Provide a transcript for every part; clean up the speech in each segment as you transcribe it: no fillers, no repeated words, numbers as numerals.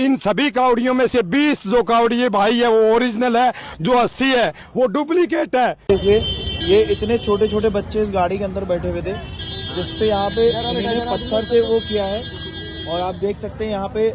इन सभी कावड़ियों में से 20 जो कावड़िए भाई है वो ओरिजिनल है, जो 80 है वो डुप्लीकेट है। देखिए ये इतने छोटे छोटे बच्चे इस गाड़ी के अंदर बैठे हुए थे, जिसपे यहाँ पे इन्होंने पत्थर से वो किया है, और आप देख सकते हैं यहाँ पे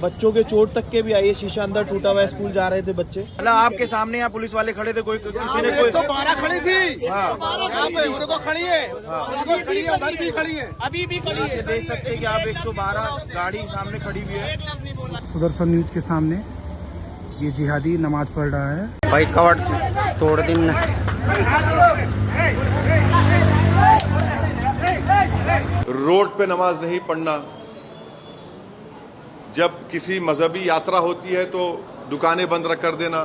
बच्चों के चोट तक के भी आई है, शीशा अंदर टूटा हुआ है, स्कूल जा रहे थे बच्चे। मतलब आपके सामने यहाँ पुलिस वाले खड़े थे, कोई किसी ने कोई 112 खड़ी थी, 112 यहाँ पे उनको खड़ी है, उनको खड़ी है, उधर भी खड़ी है, अभी भी खड़ी है। देख सकते हैं कि आप 112 गाड़ी सामने खड़ी हुई है। सुदर्शन न्यूज के सामने ये जिहादी नमाज पढ़ रहा है। भाई कवड़ तोड़ दिन रोड पे नमाज नहीं पढ़ना, जब किसी मजहबी यात्रा होती है तो दुकानें बंद कर देना।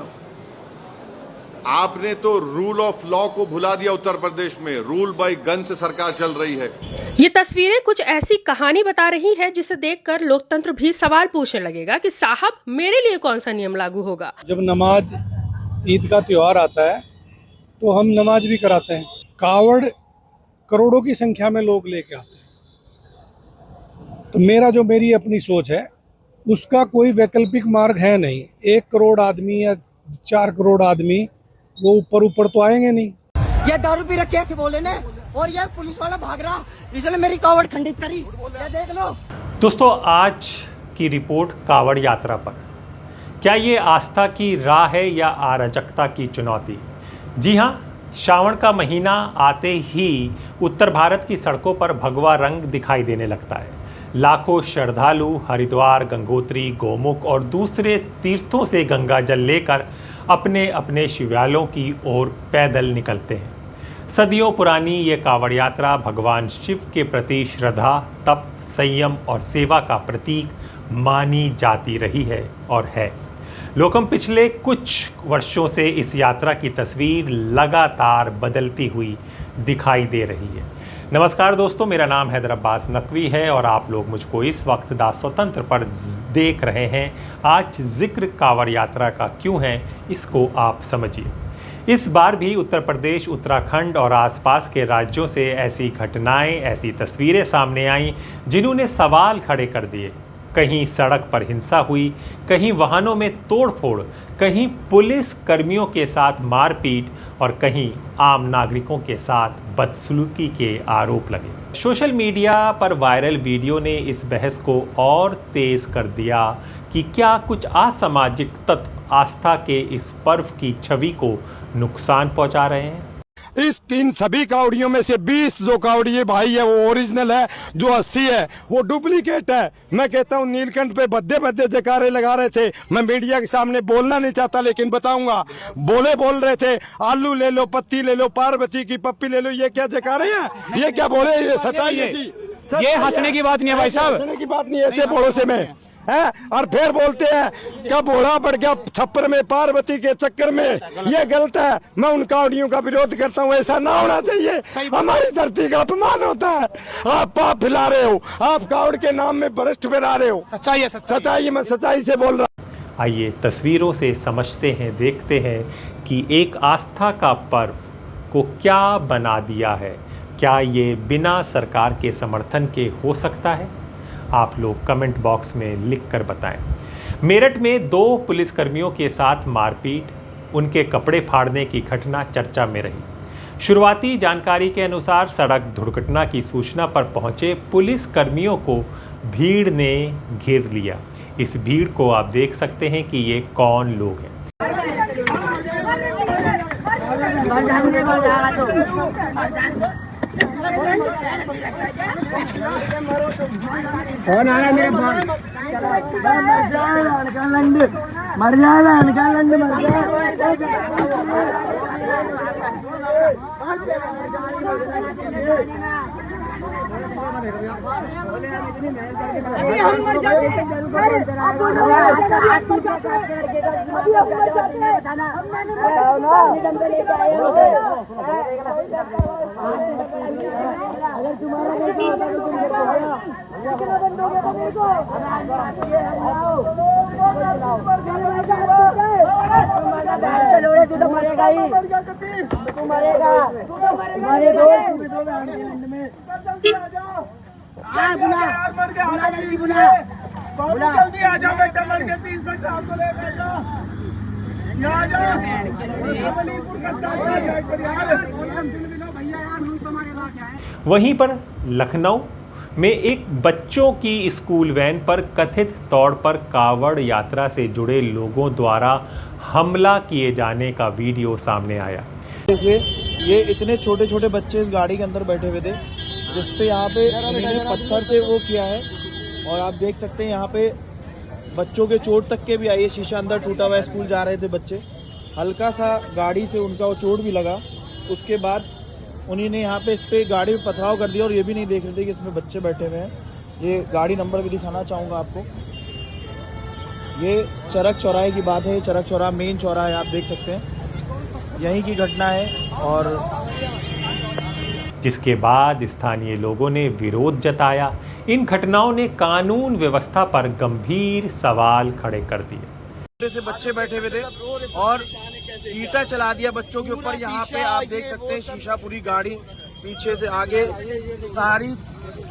आपने तो रूल ऑफ लॉ को भुला दिया। उत्तर प्रदेश में रूल बाय गन से सरकार चल रही है। ये तस्वीरें कुछ ऐसी कहानी बता रही हैं जिसे देखकर लोकतंत्र भी सवाल पूछने लगेगा कि साहब मेरे लिए कौन सा नियम लागू होगा। जब नमाज ईद का त्योहार आता है तो हम नमाज भी कराते हैं। कावड़ करोड़ों की संख्या में लोग लेके आते हैं, तो मेरी अपनी सोच है, उसका कोई वैकल्पिक मार्ग है नहीं। 1 करोड़ आदमी या 4 करोड़ आदमी वो ऊपर तो आएंगे नहीं। ये दारू पी रखे ऐसे बोले ने, और ये पुलिस वाला भाग रहा, इसने मेरी कावड़ खंडित करी, ये देख लो। दोस्तों, आज की रिपोर्ट कावड़ यात्रा पर। क्या ये आस्था की राह है या अराजकता की चुनौती? जी हाँ, श्रावण का महीना आते ही उत्तर भारत की सड़कों पर भगवा रंग दिखाई देने लगता है। लाखों श्रद्धालु हरिद्वार, गंगोत्री, गोमुख और दूसरे तीर्थों से गंगा जल लेकर अपने अपने शिवालयों की ओर पैदल निकलते हैं। सदियों पुरानी ये कावड़ यात्रा भगवान शिव के प्रति श्रद्धा, तप, संयम और सेवा का प्रतीक मानी जाती रही है और है। लोकम पिछले कुछ वर्षों से इस यात्रा की तस्वीर लगातार बदलती हुई दिखाई दे रही है। नमस्कार दोस्तों, मेरा नाम हैदर अब्बास नकवी है और आप लोग मुझको इस वक्त दा स्वतंत्र पर देख रहे हैं। आज जिक्र कावड़ यात्रा का क्यों है, इसको आप समझिए। इस बार भी उत्तर प्रदेश, उत्तराखंड और आसपास के राज्यों से ऐसी घटनाएं, ऐसी तस्वीरें सामने आईं जिन्होंने सवाल खड़े कर दिए। कहीं सड़क पर हिंसा हुई, कहीं वाहनों में तोड़फोड़, कहीं पुलिस कर्मियों के साथ मारपीट और कहीं आम नागरिकों के साथ बदसलूकी के आरोप लगे। सोशल मीडिया पर वायरल वीडियो ने इस बहस को और तेज कर दिया कि क्या कुछ असामाजिक तत्व आस्था के इस पर्व की छवि को नुकसान पहुंचा रहे हैं। इन सभी कावड़ियों में से 20 जो कावड़िए भाई है वो ओरिजिनल है, जो 80 है वो डुप्लीकेट है। मैं कहता हूँ नीलकंठ पे भद्दे भद्दे जयकारे लगा रहे थे। मैं मीडिया के सामने बोलना नहीं चाहता लेकिन बताऊंगा, बोल रहे थे आलू ले लो, पत्ती ले लो, पार्वती की पप्पी ले लो। ये क्या जयकारे हैं? ये क्या बोले? ये सच्चाई है जी, ये हंसने की बात नहीं है भाई साहब, हंसने की बात नहीं है। ऐसे पड़ोसे में है और फिर बोलते हैं क्या घोड़ा बढ़ गया छप्पर में पार्वती के चक्कर में। ये गलत है। मैं उन कावड़ियों का विरोध करता हूँ, ऐसा ना होना चाहिए। हमारी धरती का अपमान होता है। आप पाप फैला रहे हो, आप कावड़ के नाम में भ्रष्ट फैला रहे हो। सच्चाई है, सच्चाई। मैं सच्चाई से बोल रहा हूँ। आइए तस्वीरों से समझते हैं, देखते हैं कि एक आस्था का पर्व को क्या बना दिया है। क्या ये बिना सरकार के समर्थन के हो सकता है? आप लोग कमेंट बॉक्स में लिख कर बताएं। मेरठ में 2 पुलिसकर्मियों के साथ मारपीट, उनके कपड़े फाड़ने की घटना चर्चा में रही। शुरुआती जानकारी के अनुसार सड़क दुर्घटना की सूचना पर पहुंचे पुलिसकर्मियों को भीड़ ने घेर लिया। इस भीड़ को आप देख सकते हैं कि ये कौन लोग हैं। फोन आ रहा है मेरे फोन, मर अगर तुम्हारा तू तो मरेगा ही, तू मरेगा, तुम्हारे दोस्त जल्दी आ जाओ बेटा, लड़के 30 मिनट आपको ले बेटा, यहाँ आ जाओ। वहीं पर लखनऊ में एक बच्चों की स्कूल वैन पर कथित तौर पर कावड़ यात्रा से जुड़े लोगों द्वारा हमला किए जाने का वीडियो सामने आया। देखिए, ये इतने छोटे छोटे बच्चे इस गाड़ी के अंदर बैठे हुए थे, जिसपे यहाँ पे इन्होंने पत्थर से वो किया है, और आप देख सकते हैं यहाँ पे बच्चों के चोट तक के भी आई है। शीशा अंदर टूटा हुआ है, स्कूल जा रहे थे बच्चे, हल्का सा गाड़ी से उनका वो चोट भी लगा। उसके बाद उन्हीं ने यहाँ पे इस पे गाड़ी में पथराव कर दिया, और ये भी नहीं देख रहे थे कि इसमें बच्चे बैठे हुए हैं। ये गाड़ी नंबर भी दिखाना चाहूँगा आपको। ये चरक चौराहे की बात है, चरक चौराहा मेन चौराहा है, आप देख सकते हैं, यहीं की घटना है। और जिसके बाद स्थानीय लोगों ने विरोध जताया। इन घटनाओं ने कानून व्यवस्था पर गंभीर सवाल खड़े कर दिए। छोटे से बच्चे बैठे हुए थे और ईंटा चला दिया बच्चों के ऊपर। यहाँ पे आप देख सकते हैं शीशा, पूरी गाड़ी पीछे से आगे सारी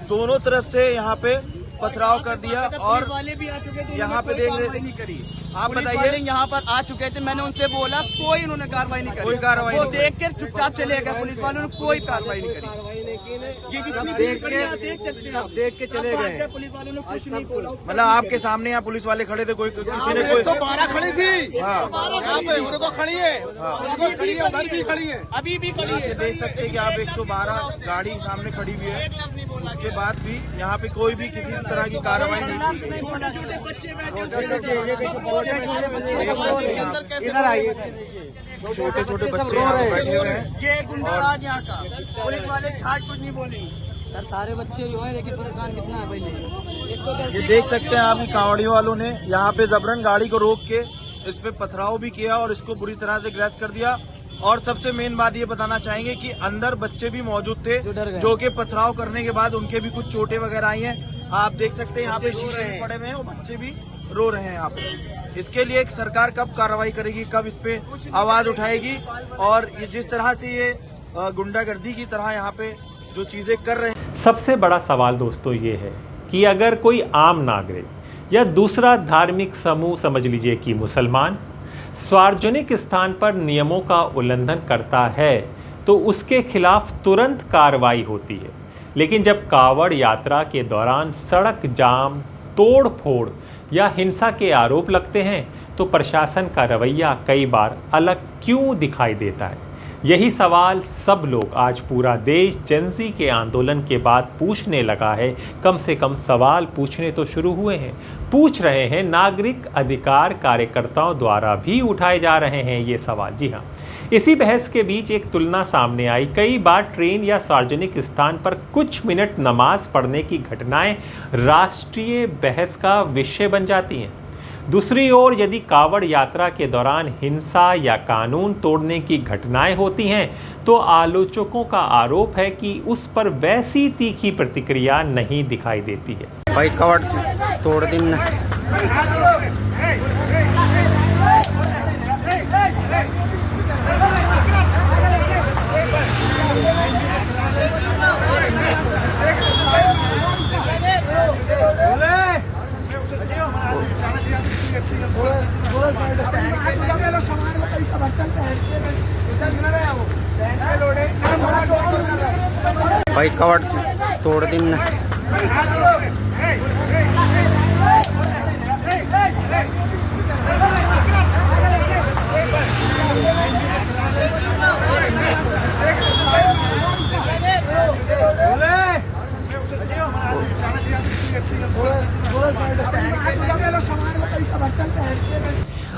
दोनों तरफ से यहाँ पे पथराव कर दिया। और वाले भी आ चुके थे, यहाँ पे देख रहे करी। आप पुलिस बताइए, वाले यहाँ पर आ चुके थे, मैंने उनसे बोला, कोई उन्होंने कार्रवाई नहीं करी। कोई कार्रवाई वो नहीं देख कर चुपचाप चले गए, पुलिस वालों ने कोई कार्रवाई नहीं करी। ये कितनी देख सकते हैं, देख के चले गए, पुलिस वालों ने कुछ नहीं बोला। मतलब आपके सामने यहाँ पुलिस वाले खड़े थे, कोई किसी ने कोई 112 खड़ी थी, यहाँ पे उनको खड़ी है, उनको खड़ी है, उधर भी खड़ी है, अभी भी खड़ी है। देख सकते हैं कि आप 112 गाड़ी सामने खड़ी हुई है। उसके बाद भी यहाँ पे कोई भी किसी तरह की कार्रवाई नहीं की। छोटे छोटे बच्चे बैठे इधर आइए, छोटे छोटे बच्चे यहाँ पे बैठे हुए हैं। ये गुंडाराज यहाँ का, पुलिस वाले छाट कुछ नहीं बोली। सर सारे बच्चे जो है, लेकिन परेशान कितना है पहले। ये देख सकते हैं आप, कांवड़ियों वालों ने यहाँ पे जबरन गाड़ी को रोक के इस पे पथराव भी किया और इसको बुरी तरह से ग्रैच कर दिया। और सबसे मेन बात ये बताना चाहेंगे कि अंदर बच्चे भी मौजूद थे, जो कि पथराव करने के बाद उनके भी कुछ चोटें वगैरह आई हैं। आप देख सकते हैं यहाँ पे शीशे पड़े हुए हैं, वो बच्चे भी रो रहे हैं यहाँ पे। इसके लिए सरकार कब कार्रवाई करेगी, कब इस पे आवाज उठाएगी, और ये जिस तरह से ये गुंडागर्दी की तरह यहाँ पे जो चीजें कर रहे हैं। सबसे बड़ा सवाल दोस्तों ये है कि अगर कोई आम नागरिक या दूसरा धार्मिक समूह, समझ लीजिए कि मुसलमान, सार्वजनिक स्थान पर नियमों का उल्लंघन करता है तो उसके खिलाफ तुरंत कार्रवाई होती है। लेकिन जब कावड़ यात्रा के दौरान सड़क जाम, तोड़ फोड़ या हिंसा के आरोप लगते हैं तो प्रशासन का रवैया कई बार अलग क्यों दिखाई देता है। यही सवाल सब लोग, आज पूरा देश जेनजी के आंदोलन के बाद पूछने लगा है। कम से कम सवाल पूछने तो शुरू हुए हैं, पूछ रहे हैं। नागरिक अधिकार कार्यकर्ताओं द्वारा भी उठाए जा रहे हैं ये सवाल। जी हाँ, इसी बहस के बीच एक तुलना सामने आई। कई बार ट्रेन या सार्वजनिक स्थान पर कुछ मिनट नमाज पढ़ने की घटनाएं राष्ट्रीय बहस का विषय बन जाती हैं। दूसरी ओर यदि कावड़ यात्रा के दौरान हिंसा या कानून तोड़ने की घटनाएं होती हैं तो आलोचकों का आरोप है कि उस पर वैसी तीखी प्रतिक्रिया नहीं दिखाई देती है। भाई कावड़ तोड़ दिन भाई कावड़ तोड़ दिन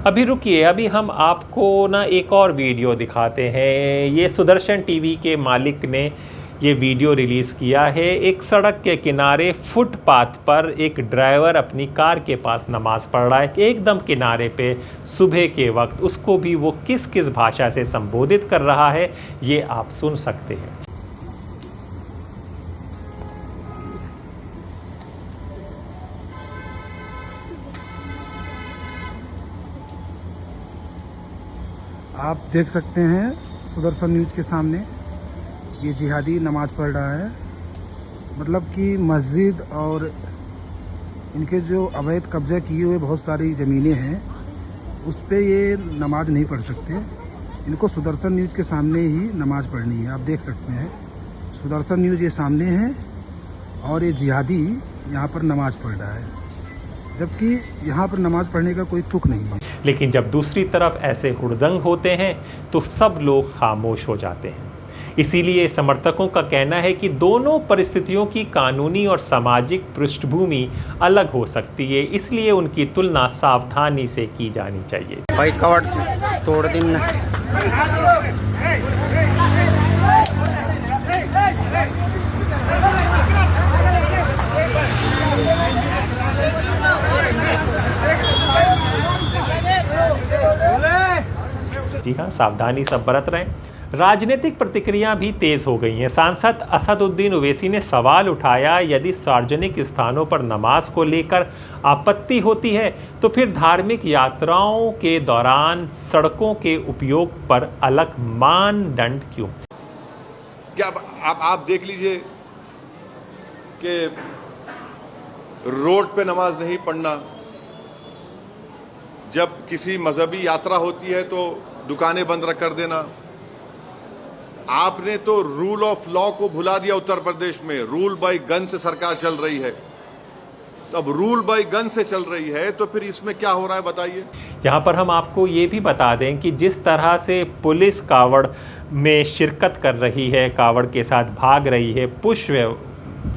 अभी रुकिए, अभी हम आपको ना एक और वीडियो दिखाते हैं। ये सुदर्शन टीवी के मालिक ने ये वीडियो रिलीज़ किया है। एक सड़क के किनारे फुटपाथ पर एक ड्राइवर अपनी कार के पास नमाज़ पढ़ रहा है, एकदम किनारे पे सुबह के वक्त। उसको भी वो किस किस भाषा से संबोधित कर रहा है ये आप सुन सकते हैं। आप देख सकते हैं सुदर्शन न्यूज़ के सामने ये जिहादी नमाज पढ़ रहा है। मतलब कि मस्जिद और इनके जो अवैध कब्जा किए हुए बहुत सारी ज़मीनें हैं उस पे ये नमाज नहीं पढ़ सकते। इनको सुदर्शन न्यूज़ के सामने ही नमाज पढ़नी है। आप देख सकते हैं सुदर्शन न्यूज़ ये सामने है और ये जिहादी यहाँ पर नमाज पढ़ रहा है, जबकि यहाँ पर नमाज पढ़ने का कोई तुक नहीं है। लेकिन जब दूसरी तरफ ऐसे हुड़दंग होते हैं तो सब लोग खामोश हो जाते हैं। इसीलिए समर्थकों का कहना है कि दोनों परिस्थितियों की कानूनी और सामाजिक पृष्ठभूमि अलग हो सकती है, इसलिए उनकी तुलना सावधानी से की जानी चाहिए। भाई कवड़ तोड़ दिन जी हाँ, सावधानी सब बरत रहे हैं। राजनीतिक प्रतिक्रिया भी तेज हो गई हैं। सांसद असदुद्दीन ओवैसी ने सवाल उठाया, यदि सार्वजनिक स्थानों पर नमाज को लेकर आपत्ति होती है तो फिर धार्मिक यात्राओं के दौरान सड़कों के उपयोग पर अलग मानदंड क्यों? क्या आप देख लीजिए कि रोड पे नमाज नहीं पढ़ना, जब किसी मजहबी यात्रा होती है तो दुकानें बंद कर देना। आपने तो रूल ऑफ लॉ को भुला दिया। उत्तर प्रदेश में रूल बाय गन से सरकार चल रही है, तो अब रूल बाय गन से चल रही है तो फिर इसमें क्या हो रहा है बताइए। यहाँ पर हम आपको ये भी बता दें कि जिस तरह से पुलिस कावड़ में शिरकत कर रही है, कावड़ के साथ भाग रही है, पुष्प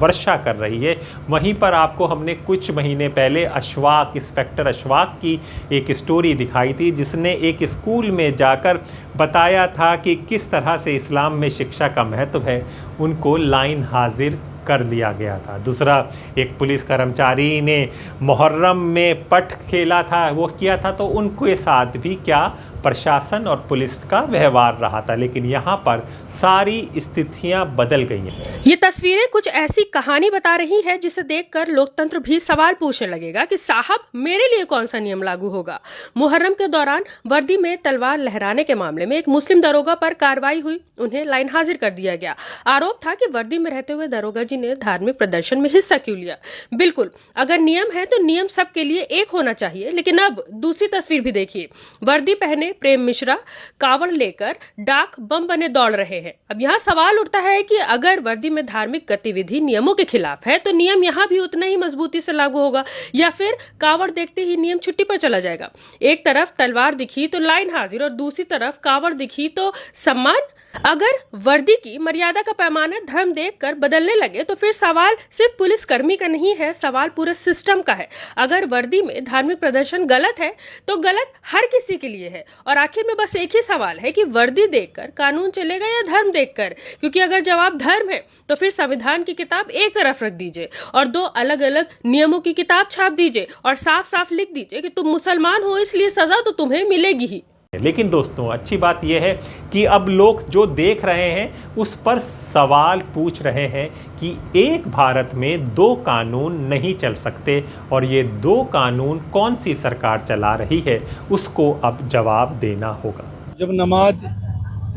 वर्षा कर रही है, वहीं पर आपको हमने कुछ महीने पहले अशफाक, इंस्पेक्टर अशफाक की एक स्टोरी दिखाई थी, जिसने एक स्कूल में जाकर बताया था कि किस तरह से इस्लाम में शिक्षा का महत्व है। उनको लाइन हाजिर कर लिया गया था। दूसरा, एक पुलिस कर्मचारी ने मुहर्रम में पट खेला था, वो किया था, तो उनके साथ भी क्या प्रशासन और पुलिस का व्यवहार रहा था। लेकिन यहाँ पर सारी स्थितियाँ बदल गई हैं। ये तस्वीरें कुछ ऐसी कहानी बता रही है जिसे देखकर लोकतंत्र भी सवाल पूछने लगेगा कि साहब मेरे लिए कौन सा नियम लागू होगा। मुहर्रम के दौरान वर्दी में तलवार लहराने के मामले में एक मुस्लिम दरोगा पर कार्रवाई हुई, उन्हें लाइन हाजिर कर दिया गया। आरोप था कि वर्दी में रहते हुए दरोगा जी ने धार्मिक प्रदर्शन में हिस्सा क्यों लिया। बिल्कुल, अगर नियम है तो नियम सबके लिए एक होना चाहिए। लेकिन अब दूसरी तस्वीर भी देखिए, वर्दी पहने प्रेम मिश्रा कावड़ लेकर डाक बम बने दौड़ रहे हैं। अब यहाँ सवाल उठता है कि अगर वर्दी में धार्मिक गतिविधि नियमों के खिलाफ है तो नियम यहाँ भी उतना ही मजबूती से लागू होगा या फिर कावड़ देखते ही नियम छुट्टी पर चला जाएगा। एक तरफ तलवार दिखी तो लाइन हाजिर और दूसरी तरफ कावड़ दिखी तो सम्मान। अगर वर्दी की मर्यादा का पैमाना धर्म देखकर बदलने लगे तो फिर सवाल सिर्फ पुलिस कर्मी का नहीं है, सवाल पूरे सिस्टम का है। अगर वर्दी में धार्मिक प्रदर्शन गलत है तो गलत हर किसी के लिए है। और आखिर में बस एक ही सवाल है कि वर्दी देखकर कानून चलेगा या धर्म देखकर। क्योंकि अगर जवाब धर्म है तो फिर संविधान की किताब एक तरफ रख दीजिए और दो अलग अलग नियमों की किताब छाप दीजिए और साफ साफ लिख दीजिए कि तुम मुसलमान हो इसलिए सजा तो तुम्हें मिलेगी ही। लेकिन दोस्तों, अच्छी बात यह है कि अब लोग जो देख रहे हैं उस पर सवाल पूछ रहे हैं कि एक भारत में दो कानून नहीं चल सकते और ये दो कानून कौन सी सरकार चला रही है, उसको अब जवाब देना होगा। जब नमाज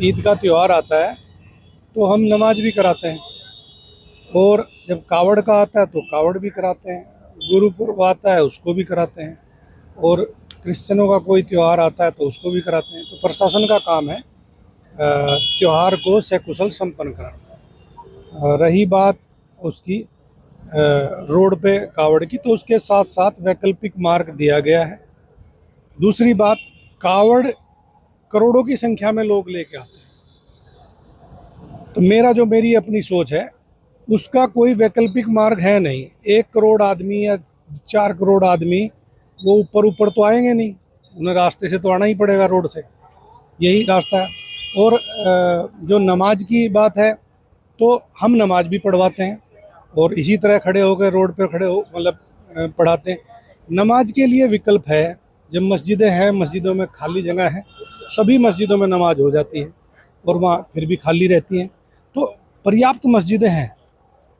ईद का त्यौहार आता है तो हम नमाज भी कराते हैं, और जब कावड़ का आता है तो कावड़ भी कराते हैं, गुरुपुरब आता है उसको भी कराते हैं, और क्रिश्चियनों का कोई त्यौहार आता है तो उसको भी कराते हैं। तो प्रशासन का काम है त्यौहार को सकुशल संपन्न कराना। रही बात उसकी रोड पे कावड़ की, तो उसके साथ साथ वैकल्पिक मार्ग दिया गया है। दूसरी बात, कावड़ करोड़ों की संख्या में लोग लेके आते हैं, तो मेरी अपनी सोच है उसका कोई वैकल्पिक मार्ग है नहीं। 1 करोड़ आदमी या 4 करोड़ आदमी वो ऊपर तो आएंगे नहीं, उन्हें रास्ते से तो आना ही पड़ेगा, रोड से, यही रास्ता है। और जो नमाज की बात है तो हम नमाज भी पढ़वाते हैं और इसी तरह खड़े होकर रोड पर खड़े हो पढ़ाते हैं। नमाज के लिए विकल्प है, जब मस्जिदें हैं, मस्जिदों में खाली जगह है, सभी मस्जिदों में नमाज हो जाती है और वहाँ फिर भी खाली रहती हैं, तो पर्याप्त मस्जिदें हैं।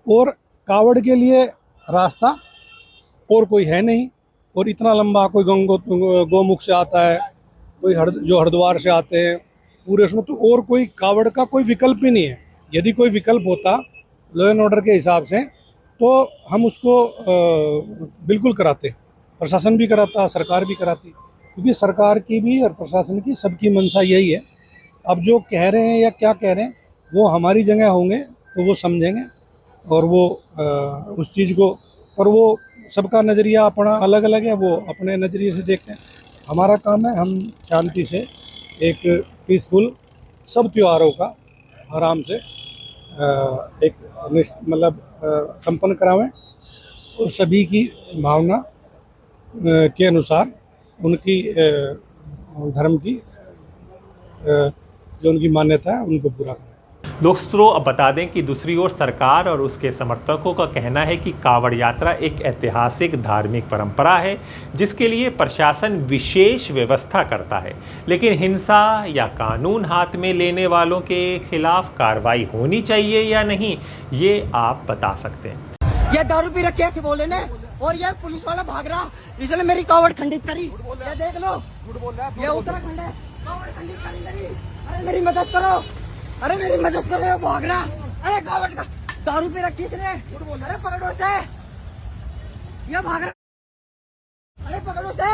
और कावड़ के लिए रास्ता और कोई है नहीं, और इतना लंबा कोई गोमुख से आता है, कोई जो हरिद्वार से आते हैं पूरे उसमें, तो और कोई कावड़ का कोई विकल्प ही नहीं है। यदि कोई विकल्प होता लॉ एंड ऑर्डर के हिसाब से तो हम उसको बिल्कुल कराते, प्रशासन भी कराता, सरकार भी कराती, क्योंकि सरकार की भी और प्रशासन की सबकी मंशा यही है। अब जो कह रहे हैं या क्या कह रहे हैं वो हमारी जगह होंगे तो वो समझेंगे और वो उस चीज़ को, पर वो सबका नज़रिया अपना अलग अलग है, वो अपने नज़रिए से देखते हैं। हमारा काम है हम शांति से एक पीसफुल सब त्योहारों का आराम से एक मतलब संपन्न करावें और सभी की भावना के अनुसार उनकी धर्म की जो उनकी मान्यता है उनको पूरा करें। दोस्तों, अब बता दें कि दूसरी ओर सरकार और उसके समर्थकों का कहना है कि कावड़ यात्रा एक ऐतिहासिक धार्मिक परंपरा है जिसके लिए प्रशासन विशेष व्यवस्था करता है, लेकिन हिंसा या कानून हाथ में लेने वालों के खिलाफ कार्रवाई होनी चाहिए या नहीं, ये आप बता सकते हैं। ये दारू पी रखे ऐसे बोले ने, और ये पुलिस वाला भाग रहा, इसने मेरी कावड़ खंडित करी। ये देख लो, ये उत्तराखंड है, कावड़ खंडित करी। अरे मेरी मदद करो, अरे मेरी मदद करो, ये भाग रहा। अरे कावड़ का दारू पी रखी इसने, अरे पकड़ो से, ये भाग रहा, अरे पकड़ो से।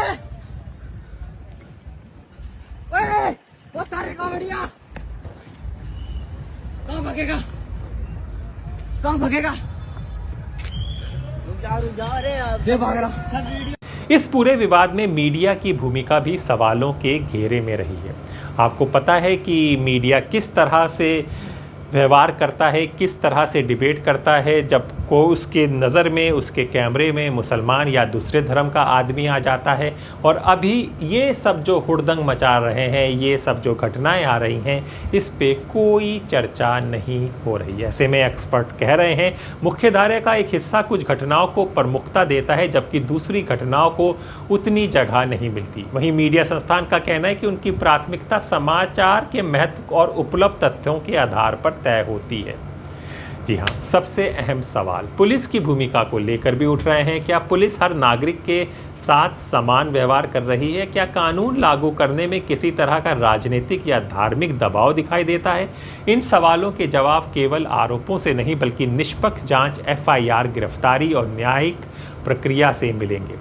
ओए वो सारे कावड़िया कहाँ भागेगा, कहाँ भागेगा, ये भाग रहा। इस पूरे विवाद में मीडिया की भूमिका भी सवालों के घेरे में रही है। आपको पता है कि मीडिया किस तरह से व्यवहार करता है, किस तरह से डिबेट करता है जब को उसके नज़र में, उसके कैमरे में मुसलमान या दूसरे धर्म का आदमी आ जाता है। और अभी ये सब जो हुड़दंग मचा रहे हैं, ये सब जो घटनाएं आ रही हैं, इस पे कोई चर्चा नहीं हो रही है। ऐसे में एक्सपर्ट कह रहे हैं मुख्यधारा का एक हिस्सा कुछ घटनाओं को प्रमुखता देता है जबकि दूसरी घटनाओं को उतनी जगह नहीं मिलती। वहीं मीडिया संस्थान का कहना है कि उनकी प्राथमिकता समाचार के महत्व और उपलब्ध तथ्यों के आधार पर तय होती है। जी हाँ, सबसे अहम सवाल पुलिस की भूमिका को लेकर भी उठ रहे हैं। क्या पुलिस हर नागरिक के साथ समान व्यवहार कर रही है? क्या कानून लागू करने में किसी तरह का राजनीतिक या धार्मिक दबाव दिखाई देता है? इन सवालों के जवाब केवल आरोपों से नहीं बल्कि निष्पक्ष जांच, एफआईआर, गिरफ्तारी और न्यायिक प्रक्रिया से मिलेंगे।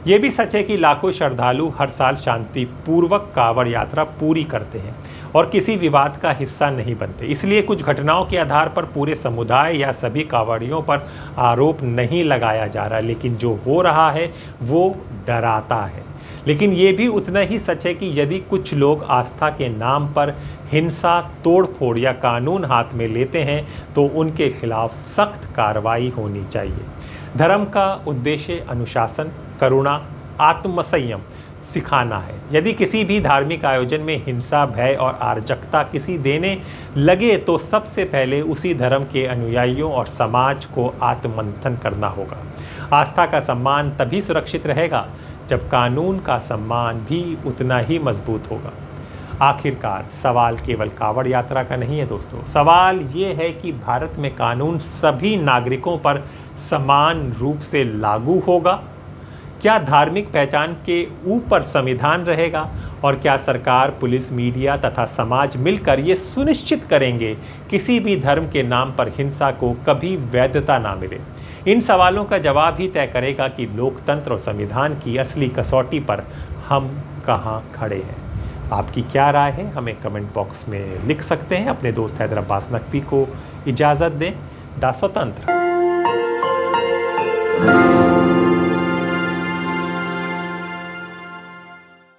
ये भी सच है कि लाखों श्रद्धालु हर साल शांतिपूर्वक कांवड़ यात्रा पूरी करते हैं और किसी विवाद का हिस्सा नहीं बनते। इसलिए कुछ घटनाओं के आधार पर पूरे समुदाय या सभी कांवड़ियों पर आरोप नहीं लगाया जा रहा, लेकिन जो हो रहा है वो डराता है। लेकिन ये भी उतना ही सच है कि यदि कुछ लोग आस्था के नाम पर हिंसा, तोड़फोड़ या कानून हाथ में लेते हैं तो उनके खिलाफ सख्त कार्रवाई होनी चाहिए। धर्म का उद्देश्य अनुशासन, करुणा, आत्मसंयम सिखाना है। यदि किसी भी धार्मिक आयोजन में हिंसा, भय और अराजकता किसी देने लगे तो सबसे पहले उसी धर्म के अनुयायियों और समाज को आत्ममंथन करना होगा। आस्था का सम्मान तभी सुरक्षित रहेगा जब कानून का सम्मान भी उतना ही मजबूत होगा। आखिरकार सवाल केवल कांवड़ यात्रा का नहीं है दोस्तों, सवाल ये है कि भारत में कानून सभी नागरिकों पर समान रूप से लागू होगा? क्या धार्मिक पहचान के ऊपर संविधान रहेगा? और क्या सरकार, पुलिस, मीडिया तथा समाज मिलकर ये सुनिश्चित करेंगे किसी भी धर्म के नाम पर हिंसा को कभी वैधता ना मिले? इन सवालों का जवाब ही तय करेगा कि लोकतंत्र और संविधान की असली कसौटी पर हम कहाँ खड़े हैं। आपकी क्या राय है हमें कमेंट बॉक्स में लिख सकते हैं। अपने दोस्त हैदर अब्बास नकवी को इजाज़त दें। दा स्वतंत्र।